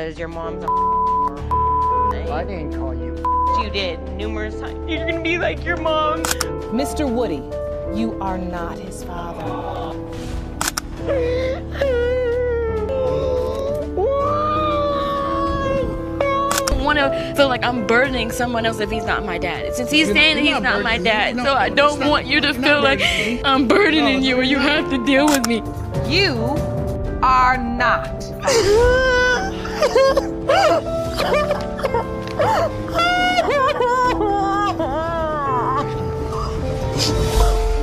Is your mom's name? I didn't call you. You did numerous times. You're gonna be like your mom. Mr. Woody, you are not his father. I want to feel like I'm burdening someone else if he's not my dad. Since he's saying that he's not my dad, so I don't want you to feel like I'm burdening you or you have to deal with me. You are not.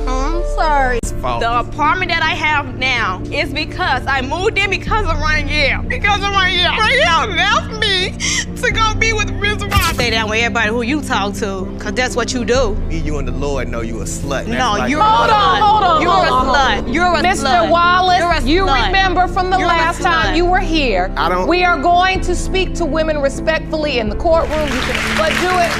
I'm sorry. The apartment that I have now is because I moved in because of Ryan. Because of Ryan. Ryan left me to go be with Ms. Ross. Say that with everybody who you talk to, because that's what you do. Me, you and the Lord know you a slut. No, you're Hold a slut. on. You're a slut. You're a Mr. slut. Wallace, You're a you slut. remember from the You're a last time slut. you were here, I don't- we are going to speak to women respectfully in the courtroom. You can but do it.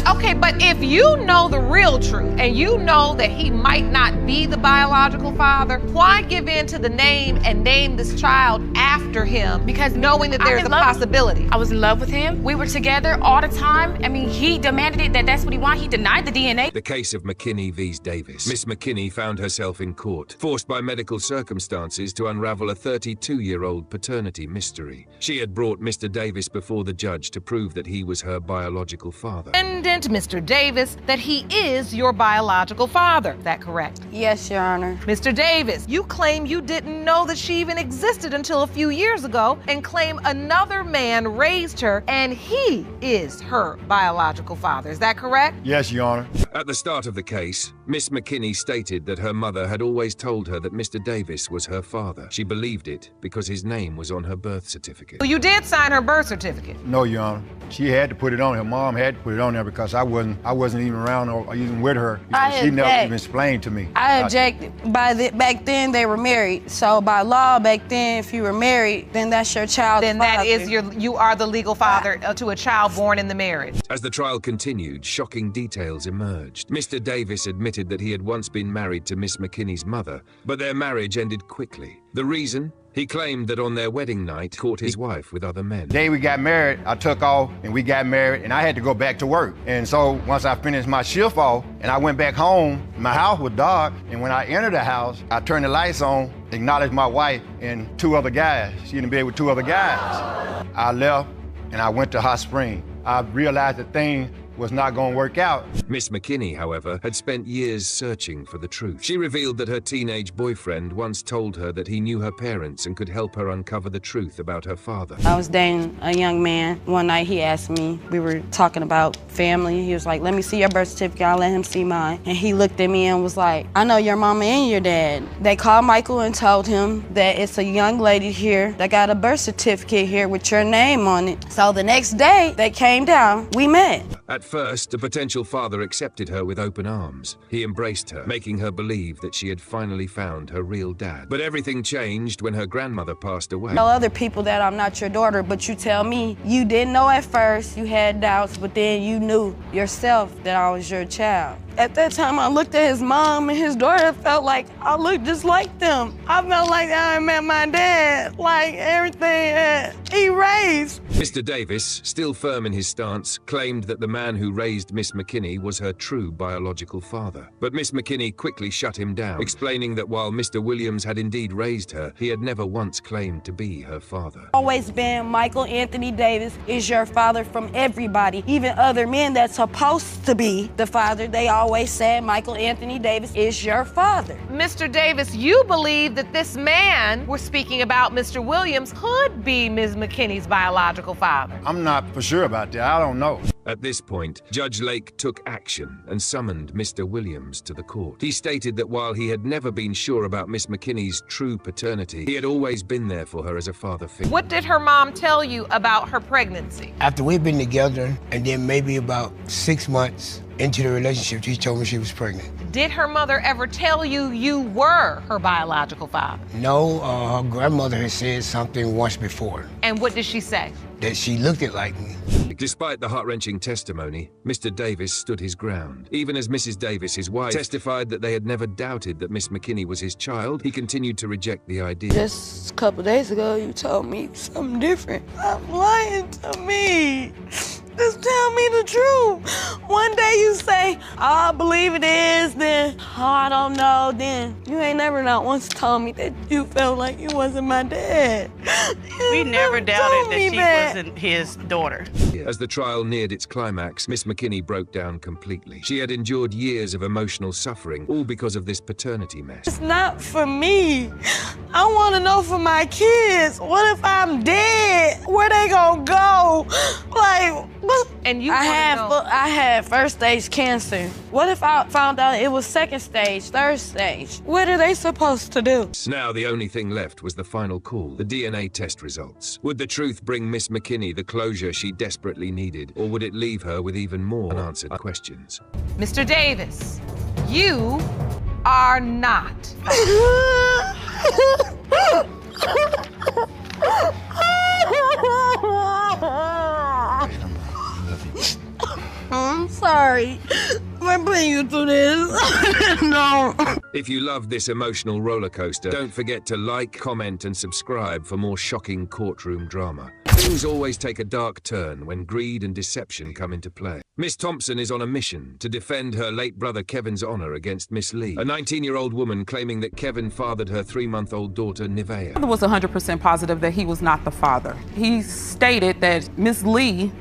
Okay, but if you know the real truth and you know that he might not be the biological father, why give in to the name and name this child after him? Because knowing that there's a possibility. I was in love with him. We were together all the time. I mean, he demanded it, that's what he wanted. He denied the DNA. The case of McKinney v. Davis. Miss McKinney found herself in court, forced by medical circumstances to unravel a 32-year-old paternity mystery. She had brought Mr. Davis before the judge to prove that he was her biological father. Mr. Davis, that he is your biological father. Is that correct? Yes, Your Honor. Mr. Davis, you claim you didn't know that she even existed until a few years ago and claim another man raised her and he is her biological father. Is that correct? Yes, Your Honor. At the start of the case, Miss McKinney stated that her mother had always told her that Mr. Davis was her father. She believed it because his name was on her birth certificate. Well, you did sign her birth certificate. No, Your Honor. She had to put it on. Her mom had to put it on there because I wasn't even around or even with her. She never even explained to me. I objected. Back then they were married. So by law, back then, if you were married, then that's your child's Then father. that is you are the legal father to a child born in the marriage. As the trial continued, shocking details emerged. Mr. Davis admitted that he had once been married to Miss McKinney's mother, but their marriage ended quickly. The reason? He claimed that on their wedding night, caught his wife with other men. The day we got married, I took off and we got married and I had to go back to work. And so once I finished my shift off and I went back home, my house was dark. And when I entered the house, I turned the lights on, acknowledged my wife and two other guys. She in bed with two other guys. I left and I went to Hot Spring. I realized the thing was not going to work out. Miss McKinney, however, had spent years searching for the truth. She revealed that her teenage boyfriend once told her that he knew her parents and could help her uncover the truth about her father. I was dating a young man. One night he asked me, we were talking about family. He was like, let me see your birth certificate. I let him see mine. And he looked at me and was like, I know your mama and your dad. They called Michael and told him that it's a young lady here that got a birth certificate here with your name on it. So the next day they came down, we met. At first, the potential father accepted her with open arms. He embraced her, making her believe that she had finally found her real dad. But everything changed when her grandmother passed away. Tell other people that I'm not your daughter, but you tell me you didn't know at first, you had doubts, but then you knew yourself that I was your child. At that time, I looked at his mom and his daughter, felt like I looked just like them. I felt like I met my dad, like everything he raised. Mr. Davis, still firm in his stance, claimed that the man who raised Miss McKinney was her true biological father. But Miss McKinney quickly shut him down, explaining that while Mr. Williams had indeed raised her, he had never once claimed to be her father. Always been Michael Anthony Davis is your father from everybody, even other men that's supposed to be the father. They always said Michael Anthony Davis is your father. Mr. Davis, you believe that this man we're speaking about, Mr. Williams, could be Ms. McKinney's biological father. I'm not for sure about that. I don't know. At this point, Judge Lake took action and summoned Mr. Williams to the court. He stated that while he had never been sure about Miss McKinney's true paternity, he had always been there for her as a father figure. What did her mom tell you about her pregnancy? After we've been together, and then maybe about 6 months into the relationship, she told me she was pregnant. Did her mother ever tell you you were her biological father? No, her grandmother had said something once before. And what did she say? that she looked it like me. Despite the heart-wrenching testimony, Mr. Davis stood his ground. Even as Mrs. Davis, his wife, testified that they had never doubted that Miss McKinney was his child, he continued to reject the idea. Just a couple days ago, you told me something different. Stop lying to me. Just tell me the truth. One day you say, oh, I believe it is, then, oh, I don't know, then. You ain't never not once told me that you felt like you wasn't my dad. We never doubted that she wasn't his daughter. As the trial neared its climax, Miss McKinney broke down completely. She had endured years of emotional suffering, all because of this paternity mess. It's not for me. I want to know for my kids. What if I'm dead? Where they gonna go? Like, And you I had first stage cancer. What if I found out it was second stage, third stage? What are they supposed to do? Now the only thing left was the final call, the DNA test results. Would the truth bring Miss McKinney the closure she desperately needed, or would it leave her with even more unanswered questions? Mr. Davis, you are not. I'm sorry. I'm putting you through this. No. If you love this emotional roller coaster, don't forget to like, comment, and subscribe for more shocking courtroom drama. Things always take a dark turn when greed and deception come into play. Miss Thompson is on a mission to defend her late brother Kevin's honor against Miss Lee, a 19-year-old woman claiming that Kevin fathered her 3-month-old daughter, Nevaeh. He was 100% positive that he was not the father. He stated that Miss Lee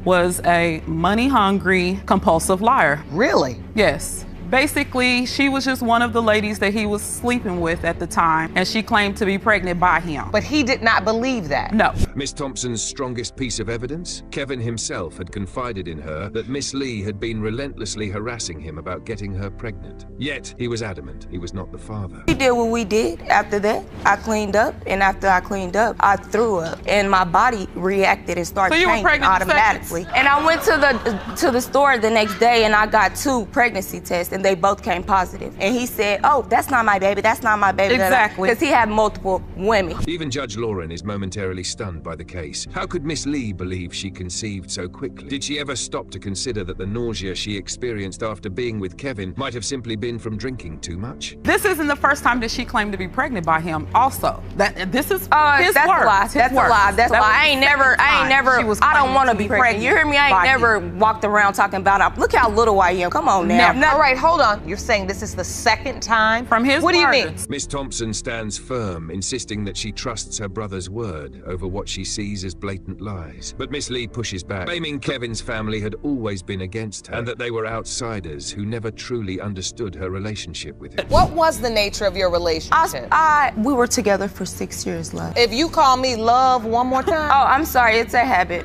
was a money-hungry, compulsive liar. Really? Yes. Basically, she was just one of the ladies that he was sleeping with at the time, and she claimed to be pregnant by him. But he did not believe that. No. Miss Thompson's strongest piece of evidence? Kevin himself had confided in her that Miss Lee had been relentlessly harassing him about getting her pregnant. Yet, he was adamant he was not the father. We did what we did. After that, I cleaned up, and after I cleaned up, I threw up, and my body reacted and started changing automatically. And I went to the store the next day, and I got 2 pregnancy tests, and they both came positive. And he said, oh, that's not my baby, that's not my baby. Exactly. Because he had multiple women. Even Judge Lauren is momentarily stunned by the case. How could Miss Lee believe she conceived so quickly? Did she ever stop to consider that the nausea she experienced after being with Kevin might have simply been from drinking too much? This isn't the first time that she claimed to be pregnant by him also. This is his that's word. A lie. That's a lie. That's a lie. I ain't never, I don't want to be pregnant. You hear me? I ain't never walked around talking about, look how little I am. Come on now. All right, hold on. You're saying this is the second time? From his What do you mean? Miss Thompson stands firm, insisting that she trusts her brother's word over what she sees as blatant lies. But Miss Lee pushes back, claiming Kevin's family had always been against her and that they were outsiders who never truly understood her relationship with him. What was the nature of your relationship? We were together for 6 years, love. If you call me love one more time. Oh, I'm sorry, it's a habit.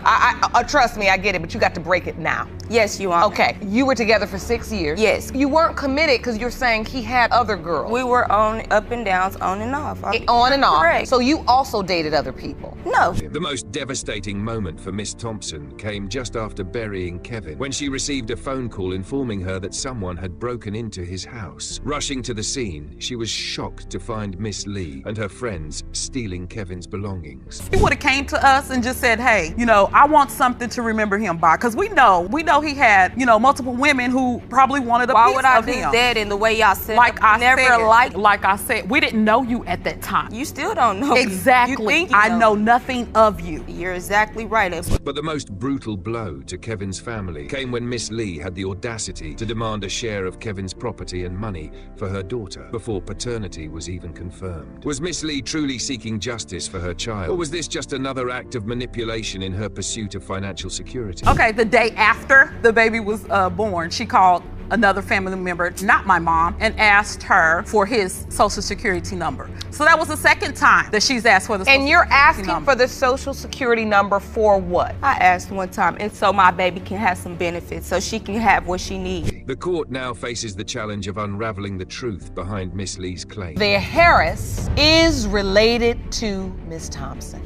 Trust me, I get it, but you got to break it now. Yes, you are. Okay, you were together for 6 years. Yes. You weren't committed because you're saying he had other girls. We were on up and downs, on and off. On and off. Correct. So you also dated other people? No. The most devastating moment for Miss Thompson came just after burying Kevin, when she received a phone call informing her that someone had broken into his house. Rushing to the scene, she was shocked to find Miss Lee and her friends stealing Kevin's belongings. He would have came to us and just said, hey, I want something to remember him by, because we know he had, multiple women who probably wanted a piece of him. Why would I do that in the way y'all said? Like I said, we didn't know you at that time. You still don't know. Exactly. You think I know nothing of you. You're exactly right. But the most brutal blow to Kevin's family came when Miss Lee had the audacity to demand a share of Kevin's property and money for her daughter before paternity was even confirmed. Was Miss Lee truly seeking justice for her child, or was this just another act of manipulation in her pursuit of financial security? Okay, the day after the baby was born, she called another family member, not my mom, and asked her for his social security number. So that was the second time that she's asked for the social security number. And you're asking for the social security number for what? I asked one time, and so my baby can have some benefits, so she can have what she needs. The court now faces the challenge of unraveling the truth behind Miss Lee's claim. The Harris is related to Miss Thompson.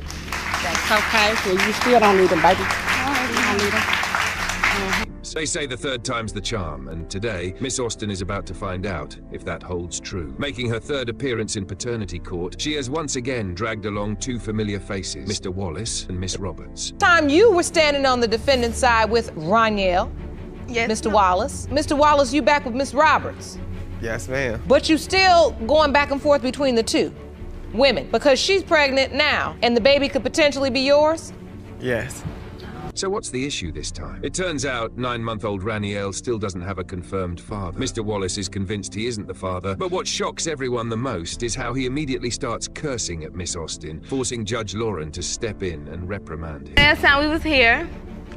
That's okay, so you still don't need them, baby. I don't need them. Roberts. They say the third time's the charm, and today, Miss Austin is about to find out if that holds true. Making her third appearance in paternity court, she has once again dragged along two familiar faces, Mr. Wallace and Miss Roberts. Time you were standing on the defendant's side with Roniel. Yes, Mr. Wallace. Mr. Wallace, you back with Miss Roberts. Yes, ma'am. But you still going back and forth between the two women because she's pregnant now and the baby could potentially be yours? Yes. So what's the issue this time? It turns out 9-month-old Raniel still doesn't have a confirmed father. Mr. Wallace is convinced he isn't the father, but what shocks everyone the most is how he immediately starts cursing at Miss Austin, forcing Judge Lauren to step in and reprimand him. Last time we was here,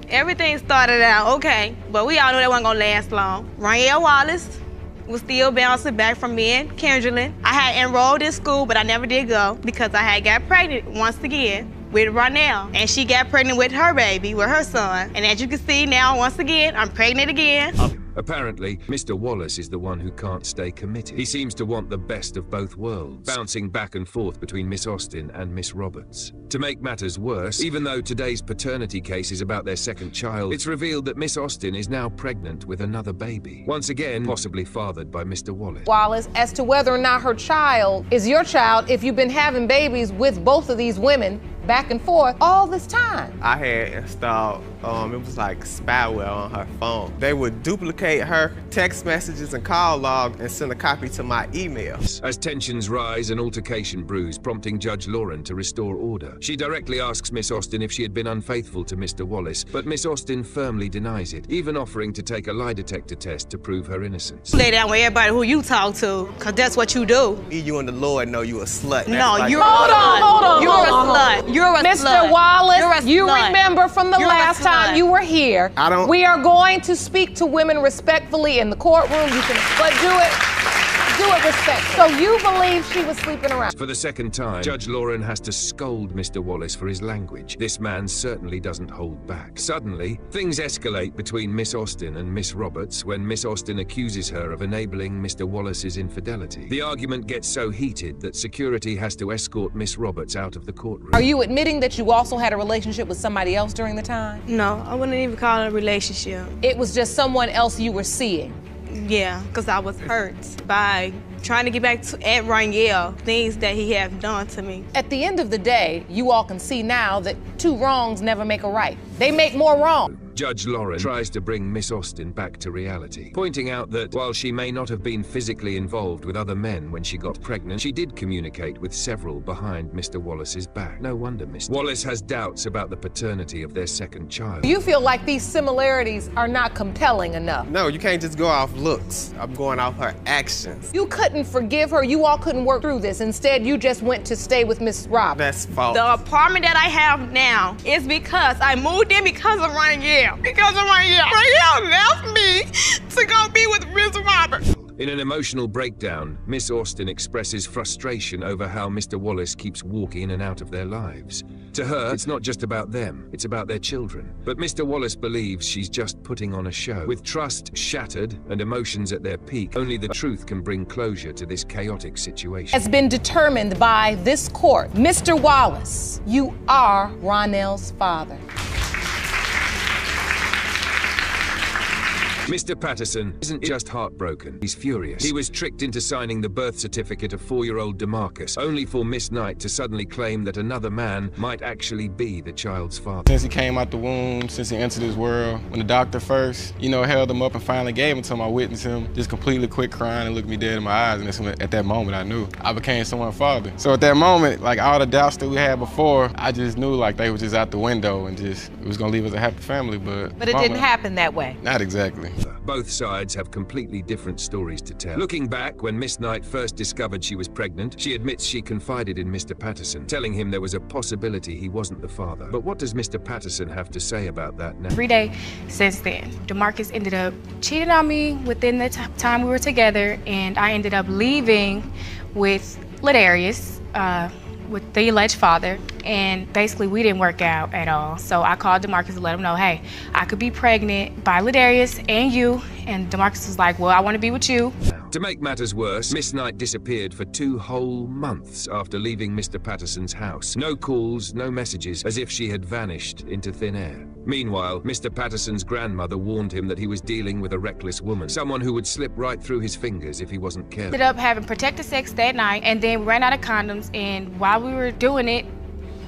everything started out okay, but we all knew that wasn't gonna last long. Roniel Wallace was still bouncing back from me and Kendrelyn. I had enrolled in school, but I never did go because I had got pregnant once again with Roniel, and she got pregnant with her baby, with her son. And as you can see now, once again, I'm pregnant again. Apparently, Mr. Wallace is the one who can't stay committed. He seems to want the best of both worlds, bouncing back and forth between Miss Austin and Miss Roberts. To make matters worse, even though today's paternity case is about their second child, it's revealed that Miss Austin is now pregnant with another baby. Once again, possibly fathered by Mr. Wallace. Wallace, as to whether or not her child is your child if you've been having babies with both of these women back and forth all this time. I had installed, it was like spyware on her phone. They would duplicate her text messages and call log and send a copy to my email. As tensions rise, an altercation brews, prompting Judge Lauren to restore order. She directly asks Miss Austin if she had been unfaithful to Mr. Wallace, but Miss Austin firmly denies it, even offering to take a lie detector test to prove her innocence. Lay down with everybody who you talk to, because that's what you do. You and the Lord know you a slut. No, you're a slut. Hold on. You're a slut. You're a slut. Mr. Wallace, You're a you slut. remember from the last time you were here, we are going to speak to women respectfully in the courtroom. You can, but do it respect. So you believe she was sleeping around? For the second time, Judge Lauren has to scold Mr. Wallace for his language. This man certainly doesn't hold back. Suddenly, things escalate between Miss Austin and Miss Roberts when Miss Austin accuses her of enabling Mr. Wallace's infidelity. The argument gets so heated that security has to escort Miss Roberts out of the courtroom. Are you admitting that you also had a relationship with somebody else during the time? No, I wouldn't even call it a relationship. It was just someone else you were seeing? Yeah, because I was hurt by trying to get back at Roniel, things that he had done to me. At the end of the day, you all can see now that two wrongs never make a right. They make more wrong. Judge Lauren tries to bring Miss Austin back to reality, pointing out that while she may not have been physically involved with other men when she got pregnant, she did communicate with several behind Mr. Wallace's back. No wonder Mr. Wallace has doubts about the paternity of their second child. You feel like these similarities are not compelling enough? No, you can't just go off looks. I'm going off her actions. You couldn't forgive her. You all couldn't work through this. Instead, you just went to stay with Miss Roberts. That's false. The apartment that I have now is because I moved in because of Roniel. Because of Roniel. Roniel left me to go be with Miss Roberts. In an emotional breakdown, Miss Austin expresses frustration over how Mr. Wallace keeps walking in and out of their lives. To her, it's not just about them, it's about their children. But Mr. Wallace believes she's just putting on a show. With trust shattered and emotions at their peak, only the truth can bring closure to this chaotic situation. Has been determined by this court. Mr. Wallace, you are Roniel's father. Mr. Patterson isn't just heartbroken, he's furious. He was tricked into signing the birth certificate of 4-year-old DeMarcus, only for Miss Knight to suddenly claim that another man might actually be the child's father. Since he came out the womb, since he entered this world, when the doctor first, held him up and finally gave him to him, I witnessed him just completely quit crying and looked me dead in my eyes, and that's when, at that moment I knew I became someone's father. So at that moment, like all the doubts that we had before, I just knew like they were just out the window and just, it was gonna leave us a happy family, but it didn't happen that way. Not exactly. Both sides have completely different stories to tell. Looking back, when Miss Knight first discovered she was pregnant, she admits she confided in Mr. Patterson, telling him there was a possibility he wasn't the father. But what does Mr. Patterson have to say about that now? Every day since then, DeMarcus ended up cheating on me within the time we were together, and I ended up leaving with Ladarius, with the alleged father. and basically we didn't work out at all. So I called DeMarcus to let him know, hey, I could be pregnant by Ladarius and you. And DeMarcus was like, well, I want to be with you. To make matters worse, Miss Knight disappeared for 2 whole months after leaving Mr. Patterson's house. No calls, no messages, as if she had vanished into thin air. Meanwhile, Mr. Patterson's grandmother warned him that he was dealing with a reckless woman, someone who would slip right through his fingers if he wasn't careful. Ended up having protected sex that night, and then we ran out of condoms, and while we were doing it,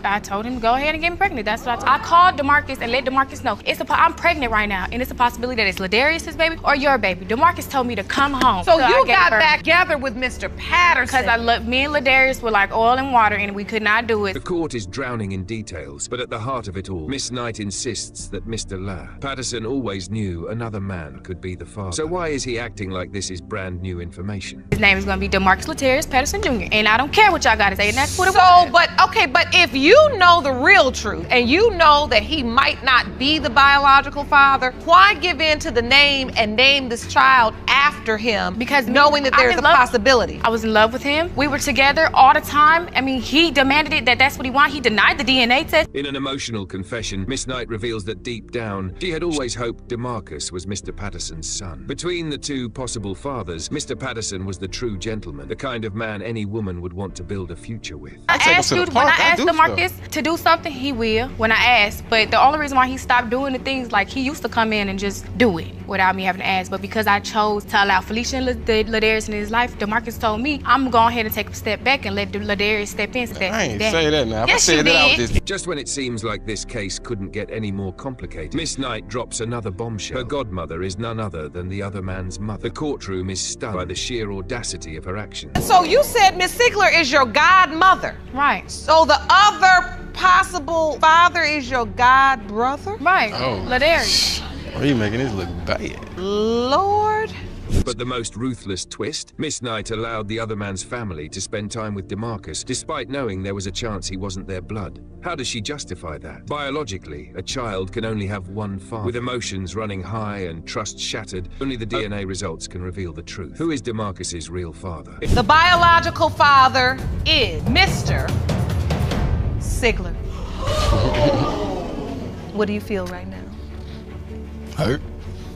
I told him to go ahead and get me pregnant. That's what I called DeMarcus and let DeMarcus know. I'm pregnant right now, and it's a possibility that it's Ladarius' baby or your baby. DeMarcus told me to come home. So you got back together with Mr. Patterson. Because me and Ladarius were like oil and water, and we could not do it. The court is drowning in details, but at the heart of it all, Miss Knight insists that Mr. Patterson always knew another man could be the father. So why is he acting like this is brand new information? His name is going to be DeMarcus Ladarius Patterson Jr., and I don't care what y'all got to say, and that's what it was. But if you know the real truth and you know that he might not be the biological father, why give in to the name and name this child after him? Because knowing that there's a possibility. I was in love with him. We were together all the time. I mean, he demanded it, that's what he wanted. He denied the DNA test. In an emotional confession, Miss Knight reveals that deep down, she had always hoped DeMarcus was Mr. Patterson's son. Between the 2 possible fathers, Mr. Patterson was the true gentleman, the kind of man any woman would want to build a future with. When I asked DeMarcus to do something, he will, when I ask. But the only reason why he stopped doing the things, like he used to come in and just do it without me having to ask. But because I chose to allow Felicia and Ladarius in his life, DeMarcus told me, I'm going to go ahead and take a step back and let Ladarius step in. I ain't say that now. Yes, you did. Just when it seems like this case couldn't get any more complicated, Miss Knight drops another bombshell. Her godmother is none other than the other man's mother. The courtroom is stunned by the sheer audacity of her actions. So you said Miss Sigler is your godmother. Right. So the other possible father is your god brother? Right. Oh. Ladarius. Are you making this look bad? Lord. But the most ruthless twist, Miss Knight allowed the other man's family to spend time with DeMarcus, despite knowing there was a chance he wasn't their blood. How does she justify that? Biologically, a child can only have one father. With emotions running high and trust shattered, only the DNA results can reveal the truth. Who is DeMarcus's real father? The biological father is Mr. Sigler. What do you feel right now? Hurt.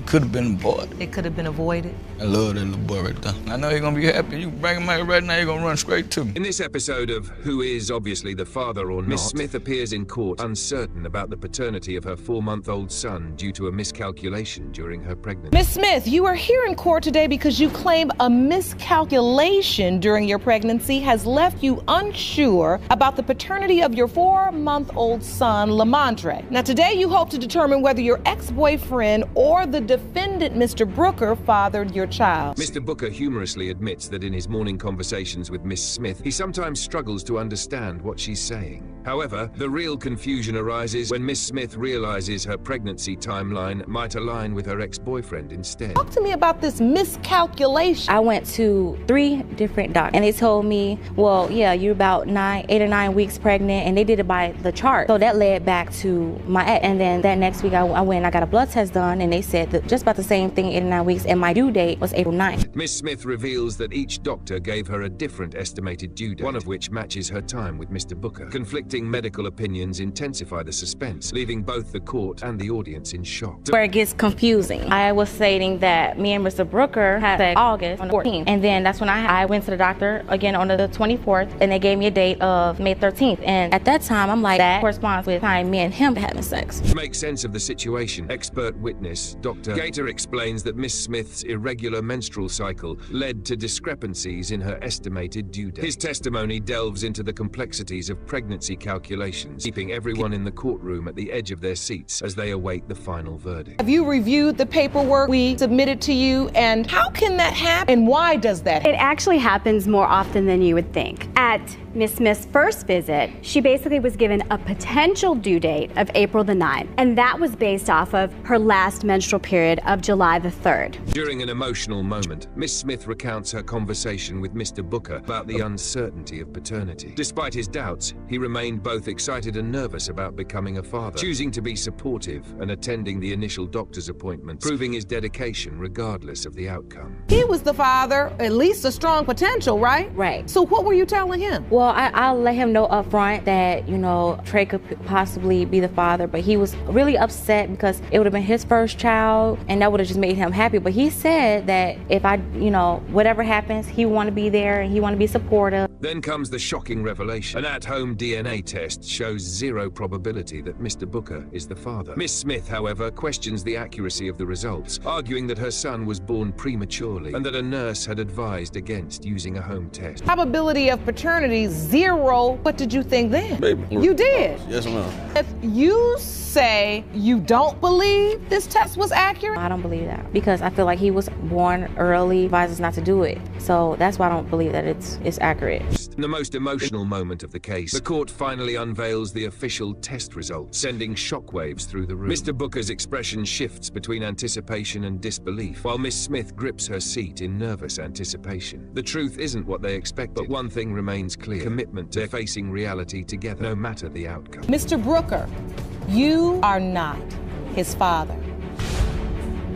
Could have been avoided. It could have been avoided. I love that little boy right there. I know you're gonna be happy. You bring him out right now, you're gonna run straight to me. In this episode of Who Is Obviously the Father or Not, Miss Smith appears in court uncertain about the paternity of her 4-month-old son due to a miscalculation during her pregnancy. Miss Smith, you are here in court today because you claim a miscalculation during your pregnancy has left you unsure about the paternity of your 4-month-old son, Lamondre. Now today you hope to determine whether your ex-boyfriend or the defendant, Mr. Brooker, fathered your child. Mr. Booker humorously admits that in his morning conversations with Miss Smith, he sometimes struggles to understand what she's saying. However, the real confusion arises when Miss Smith realizes her pregnancy timeline might align with her ex-boyfriend instead. Talk to me about this miscalculation. I went to 3 different doctors, and they told me, well, yeah, you're about 8 or 9 weeks pregnant, and they did it by the chart. So that led back to my ex. And then that next week, I went and I got a blood test done, and they said that just about the same thing, 8 or 9 weeks, and my due date was April 9th. Miss Smith reveals that each doctor gave her a different estimated due date, one of which matches her time with Mr. Booker. Conflicting medical opinions intensify the suspense, leaving both the court and the audience in shock. Where it gets confusing, I was stating that me and Mr. Brooker had sex August on the 14th, and then that's when I went to the doctor again on the 24th, and they gave me a date of May 13th, and at that time, I'm like, that corresponds with time me and him having sex. To make sense of the situation, expert witness Dr. Gator explains that Miss Smith's irregular menstrual cycle led to discrepancies in her estimated due date. His testimony delves into the complexities of pregnancy calculations, keeping everyone in the courtroom at the edge of their seats as they await the final verdict. Have you reviewed the paperwork we submitted to you, and how can that happen, and why does that happen? It actually happens more often than you would think. At Miss Smith's first visit, she basically was given a potential due date of April the 9th, and that was based off of her last menstrual period period of July the 3rd. During an emotional moment, Miss Smith recounts her conversation with Mr. Booker about the uncertainty of paternity. Despite his doubts, he remained both excited and nervous about becoming a father, choosing to be supportive and attending the initial doctor's appointments, proving his dedication regardless of the outcome. He was the father, at least a strong potential, right? Right. So what were you telling him? Well, I'll let him know up front that, you know, Trey could possibly be the father, but he was really upset because it would have been his first child and that would have just made him happy. But he said that if I, you know, whatever happens, he want to be there and he want to be supportive. Then comes the shocking revelation. An at-home DNA test shows zero probability that Mr. Booker is the father. Miss Smith, however, questions the accuracy of the results, arguing that her son was born prematurely and that a nurse had advised against using a home test. Probability of paternity, 0. What did you think then? Baby. You did? Yes, ma'am. If you say you don't believe this test was accurate? I don't believe that because I feel like he was born early, advised us not to do it. So that's why I don't believe that it's accurate. In the most emotional moment of the case, the court finally unveils the official test results, sending shockwaves through the room. Mr. Booker's expression shifts between anticipation and disbelief, while Miss Smith grips her seat in nervous anticipation. The truth isn't what they expected, but one thing remains clear: commitment to facing reality together, no matter the outcome. Mr. Booker, you are not his father.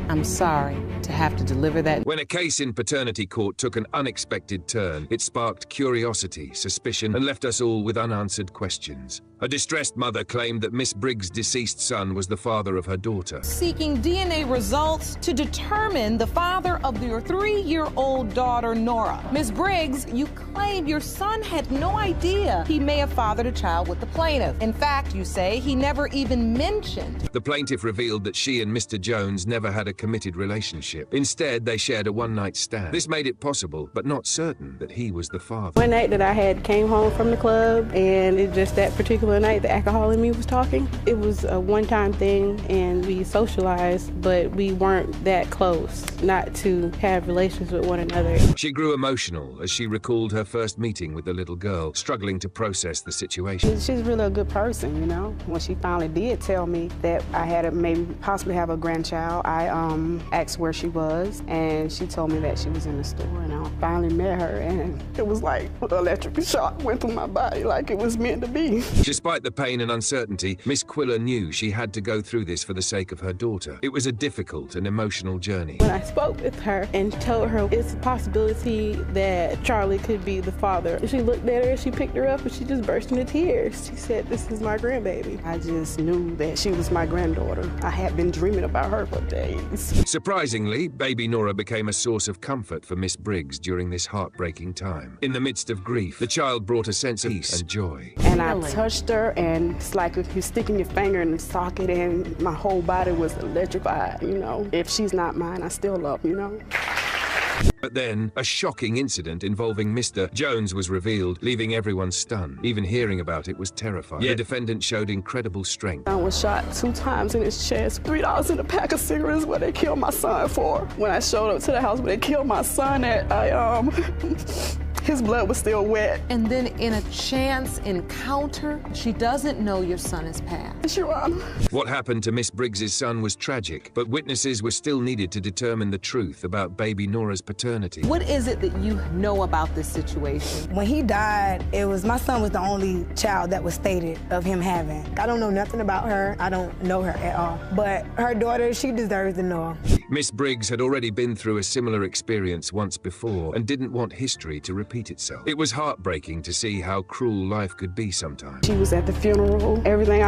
I'm sorry to have to deliver that. When a case in paternity court took an unexpected turn, it sparked curiosity, suspicion, and left us all with unanswered questions. A distressed mother claimed that Miss Briggs' deceased son was the father of her daughter. Seeking DNA results to determine the father of your 3-year-old daughter, Nora. Ms. Briggs, you claim your son had no idea he may have fathered a child with the plaintiff. In fact, you say he never even mentioned. The plaintiff revealed that she and Mr. Jones never had a committed relationship. Instead, they shared a one-night stand. This made it possible, but not certain, that he was the father. One night that I came home from the club, and it just that particular night the alcohol in me was talking. It was a one-time thing and we socialized, but we weren't that close not to have relations with one another. She grew emotional as she recalled her first meeting with the little girl, struggling to process the situation. She's really a good person, you know. When she finally did tell me that I had to maybe possibly have a grandchild, I asked where she was, and she told me that she was in the store, and I finally met her, and it was like an electric shock went through my body like it was meant to be. Despite the pain and uncertainty, Miss Quiller knew she had to go through this for the sake of her daughter. It was a difficult and emotional journey. When I spoke with her and told her it's a possibility that Charlie could be the father, she looked at her and she picked her up and she just burst into tears. She said, "This is my grandbaby." I just knew that she was my granddaughter. I had been dreaming about her for days. Surprisingly, baby Nora became a source of comfort for Miss Briggs during this heartbreaking time. In the midst of grief, the child brought a sense of peace and joy. And I touched her, and it's like if you're sticking your finger in the socket, and my whole body was electrified, you know. If she's not mine, I still love, you know. But then, a shocking incident involving Mr. Jones was revealed, leaving everyone stunned. Even hearing about it was terrifying. Yet the defendant showed incredible strength. I was shot 2 times in his chest, $3 in a pack of cigarettes where they killed my son for. When I showed up to the house where they killed my son at, his blood was still wet. And then in a chance encounter, she doesn't know your son is passed. Your Honor. What happened to Miss Briggs's son was tragic, but witnesses were still needed to determine the truth about baby Nora's paternity. What is it that you know about this situation? When he died, my son was the only child that was stated of him having. I don't know nothing about her. I don't know her at all. But her daughter, she deserves to know. Miss Briggs had already been through a similar experience once before and didn't want history to repeat itself. It was heartbreaking to see how cruel life could be sometimes. She was at the funeral, everything,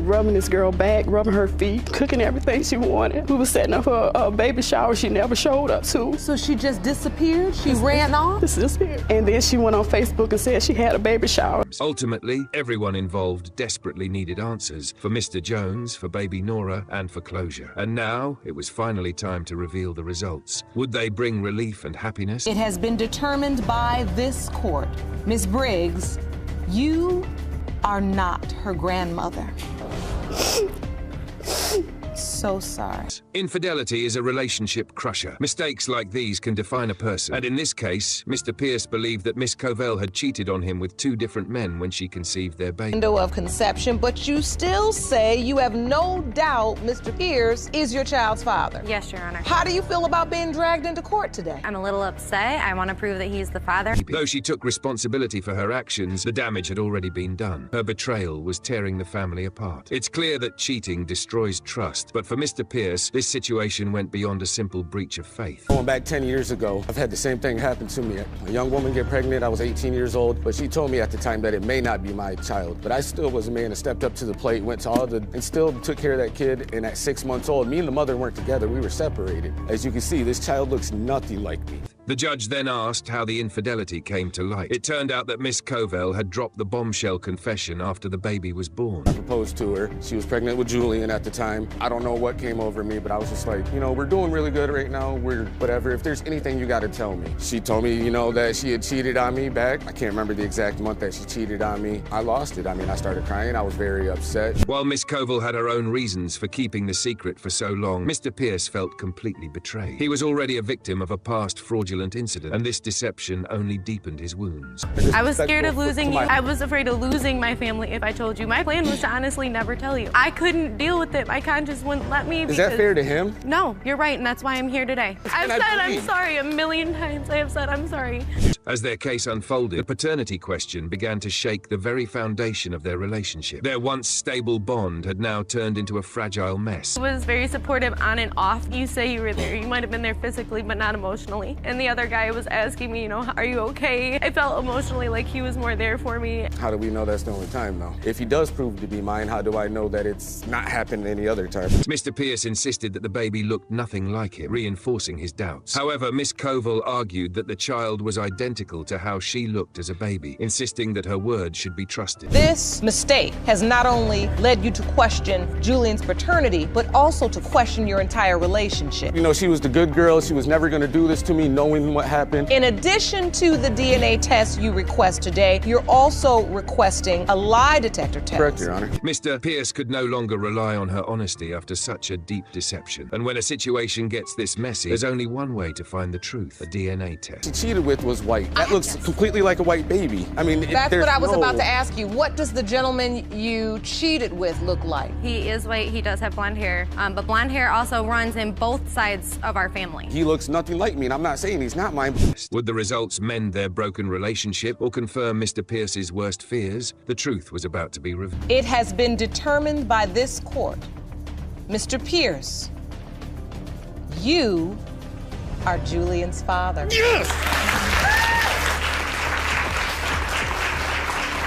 rubbing this girl back, rubbing her feet, cooking everything she wanted. We were setting up a baby shower she never showed up to. So she just disappeared? She ran off? Disappeared. And then she went on Facebook and said she had a baby shower. Ultimately, everyone involved desperately needed answers, for Mr. Jones, for baby Nora, and for closure. And now, it was finally time to reveal the results. Would they bring relief and happiness? It has been determined by this court. Ms. Briggs, you are not her grandmother. so sorry. Infidelity is a relationship crusher. Mistakes like these can define a person. And in this case, Mr. Pierce believed that Miss Covell had cheated on him with 2 different men when she conceived their baby. Window of conception, but you still say you have no doubt Mr. Pierce is your child's father. Yes, Your Honor. How do you feel about being dragged into court today? I'm a little upset. I want to prove that he's the father. Though she took responsibility for her actions, the damage had already been done. Her betrayal was tearing the family apart. It's clear that cheating destroys trust, but for Mr. Pierce, this situation went beyond a simple breach of faith. Going back 10 years ago, I've had the same thing happen to me. A young woman get pregnant, I was 18 years old, but she told me at the time that it may not be my child. But I still was a man that stepped up to the plate, went to and still took care of that kid. And at 6 months old, me and the mother weren't together, we were separated. As you can see, this child looks nothing like me. The judge then asked how the infidelity came to light. It turned out that Miss Covell had dropped the bombshell confession after the baby was born. I proposed to her. She was pregnant with Julian at the time. I don't know what came over me, but I was just like, you know, we're doing really good right now. We're whatever. If there's anything, you got to tell me. She told me, you know, that she had cheated on me back. I can't remember the exact month that she cheated on me. I lost it. I mean, I started crying. I was very upset. While Miss Covell had her own reasons for keeping the secret for so long, Mr. Pierce felt completely betrayed. He was already a victim of a past fraudulent incident, and this deception only deepened his wounds. I was scared of losing you. I was afraid of losing my family if I told you. My plan was to honestly never tell you. I couldn't deal with it. My conscience wouldn't let me. Is that fair to him? No, you're right, and that's why I'm here today. I've said I'm sorry a million times. I have said I'm sorry. As their case unfolded, the paternity question began to shake the very foundation of their relationship. Their once stable bond had now turned into a fragile mess. He was very supportive on and off. You say you were there. You might have been there physically, but not emotionally. And the other guy was asking me, you know, are you okay? I felt emotionally like he was more there for me. How do we know that's the only time, though? If he does prove to be mine, how do I know that it's not happened any other time? Mr. Pierce insisted that the baby looked nothing like him, reinforcing his doubts. However, Miss Covell argued that the child was identical to how she looked as a baby, insisting that her words should be trusted. This mistake has not only led you to question Julian's paternity, but also to question your entire relationship. You know, she was the good girl. She was never going to do this to me, knowing what happened. In addition to the DNA test you request today, you're also requesting a lie detector test. Correct, Your Honor. Mr. Pierce could no longer rely on her honesty after such a deep deception. And when a situation gets this messy, there's only one way to find the truth: a DNA test. She cheated with was white. That looks completely like a white baby. I mean, that's what I was about to ask you. What does the gentleman you cheated with look like? He is white. He does have blonde hair, but blonde hair also runs in both sides of our family. He looks nothing like me, and I'm not saying he's not mine. Would the results mend their broken relationship or confirm Mr. Pierce's worst fears? The truth was about to be revealed. It has been determined by this court, Mr. Pierce, you are Julian's father. Yes!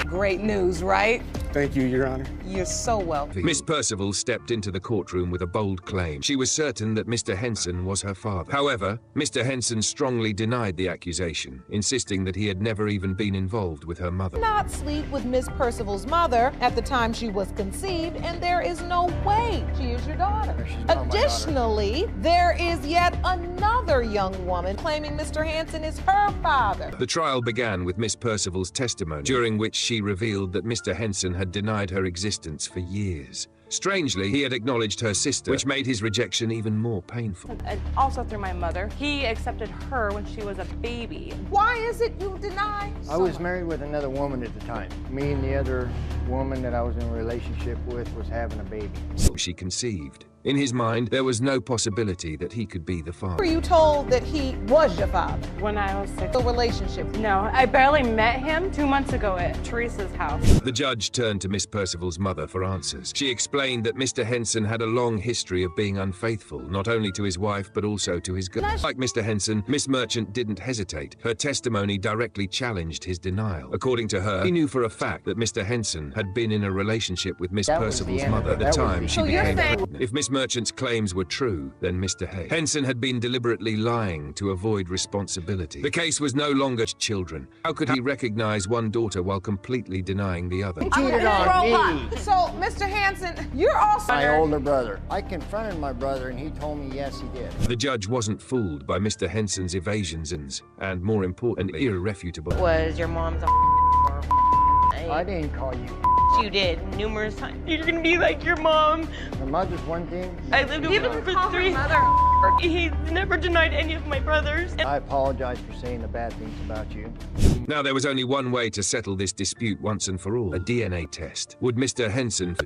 Great news, right? Thank you, Your Honor. You're so welcome. Miss Percival stepped into the courtroom with a bold claim. She was certain that Mr. Henson was her father. However, Mr. Henson strongly denied the accusation, insisting that he had never even been involved with her mother. Not sleep with Miss Percival's mother at the time she was conceived, and there is no way she is your daughter. Additionally, there is yet another young woman claiming Mr. Henson is her father. The trial began with Miss Percival's testimony, during which she revealed that Mr. Henson had denied her existence for years. Strangely, he had acknowledged her sister, which made his rejection even more painful. And also through my mother. He accepted her when she was a baby. Why is it you deny? I was married with another woman at the time. Me and the other woman that I was in a relationship with was having a baby. So she conceived. In his mind, there was no possibility that he could be the father. Were you told that he was your father? When I was 6. The relationship? No, I barely met him 2 months ago at Teresa's house. The judge turned to Miss Percival's mother for answers. She explained that Mr. Henson had a long history of being unfaithful, not only to his wife, but also to his girl. Like Mr. Henson, Miss Merchant didn't hesitate. Her testimony directly challenged his denial. According to her, he knew for a fact that Mr. Henson had been in a relationship with Miss Percival's mother at the time she became pregnant. If Miss Merchant's claims were true, then Mr. Henson had been deliberately lying to avoid responsibility. The case was no longer children. How could he recognize one daughter while completely denying the other? He cheated on me. So, Mr. Henson, you're also my older brother. I confronted my brother and he told me yes, he did. The judge wasn't fooled by Mr. Henson's evasions and, more importantly, irrefutable. Was your mom's a I didn't call you. You did numerous times. You're gonna be like your mom. My mother's one thing. I lived with him for 3 years. He never denied any of my brothers. I apologize for saying the bad things about you. Now, there was only one way to settle this dispute once and for all, a DNA test. Would Mr. Henson